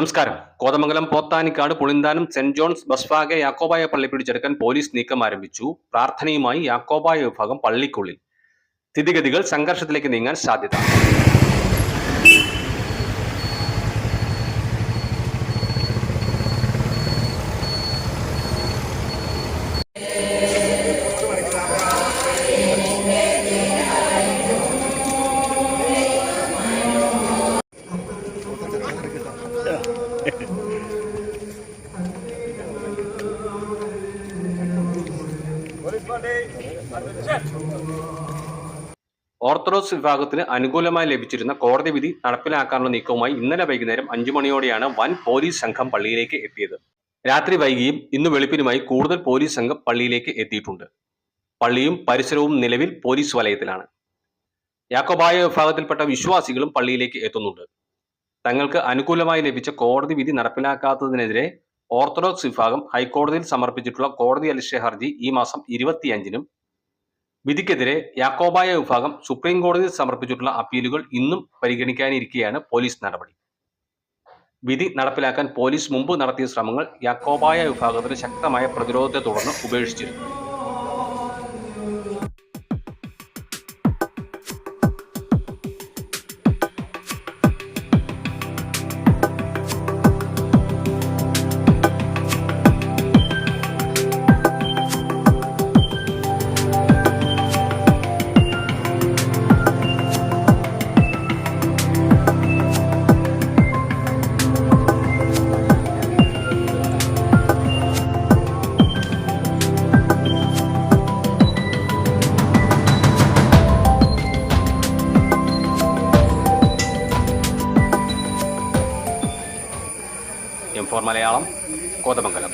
നമസ്കാരം. Kothamangalam Pothanikkad Pulinthanam saint John's ബസ്ഫാഗെ Yakobaya പള്ളി പിടിച്ചെടുക്കാൻ പോലീസ് നീക്കം ആരംഭിച്ചു. പ്രാർത്ഥനയുമായി യാക്കോബായ വിഭാഗം പള്ളിക്കുള്ളിൽ. സ്ഥിതിഗതികൾ സംഘർഷത്തിലേക്ക് നീങ്ങാൻ സാധ്യത. ഓർത്തഡോക്സ് വിഭാഗത്തിന് അനുകൂലമായി ലഭിച്ചിരുന്ന കോടതി വിധി നടപ്പിലാക്കാനുള്ള നീക്കവുമായി ഇന്നലെ വൈകുന്നേരം 5 മണിയോടെയാണ് വൻ പോലീസ് സംഘം പള്ളിയിലേക്ക് എത്തിയത്. രാത്രി വൈകിയും ഇന്ന് വെളുപ്പിനുമായി കൂടുതൽ പോലീസ് സംഘം പള്ളിയിലേക്ക് എത്തിയിട്ടുണ്ട്. പള്ളിയും പരിസരവും നിലവിൽ പോലീസ് വലയത്തിലാണ്. യാക്കോബായ വിഭാഗത്തിൽപ്പെട്ട വിശ്വാസികളും പള്ളിയിലേക്ക് എത്തുന്നുണ്ട്. തങ്ങൾക്ക് അനുകൂലമായി ലഭിച്ച കോടതി വിധി നടപ്പിലാക്കാത്തതിനെതിരെ ഓർത്തഡോക്സ് വിഭാഗം ഹൈക്കോടതിയിൽ സമർപ്പിച്ചിട്ടുള്ള കോടതിയലക്ഷ്യ ഹർജി ഈ മാസം 25-നും വിധിക്കെതിരെ യാക്കോബായ വിഭാഗം സുപ്രീം കോടതിയിൽ സമർപ്പിച്ചിട്ടുള്ള അപ്പീലുകൾ ഇന്നും പരിഗണിക്കാനിരിക്കെയാണ് പോലീസ് നടപടി. വിധി നടപ്പിലാക്കാൻ പോലീസ് മുമ്പ് നടത്തിയ ശ്രമങ്ങൾ യാക്കോബായ വിഭാഗത്തിന് ശക്തമായ പ്രതിരോധത്തെ തുടർന്ന് ഉപേക്ഷിച്ചിരുന്നു. M4 മലയാളം, കോതമംഗലം.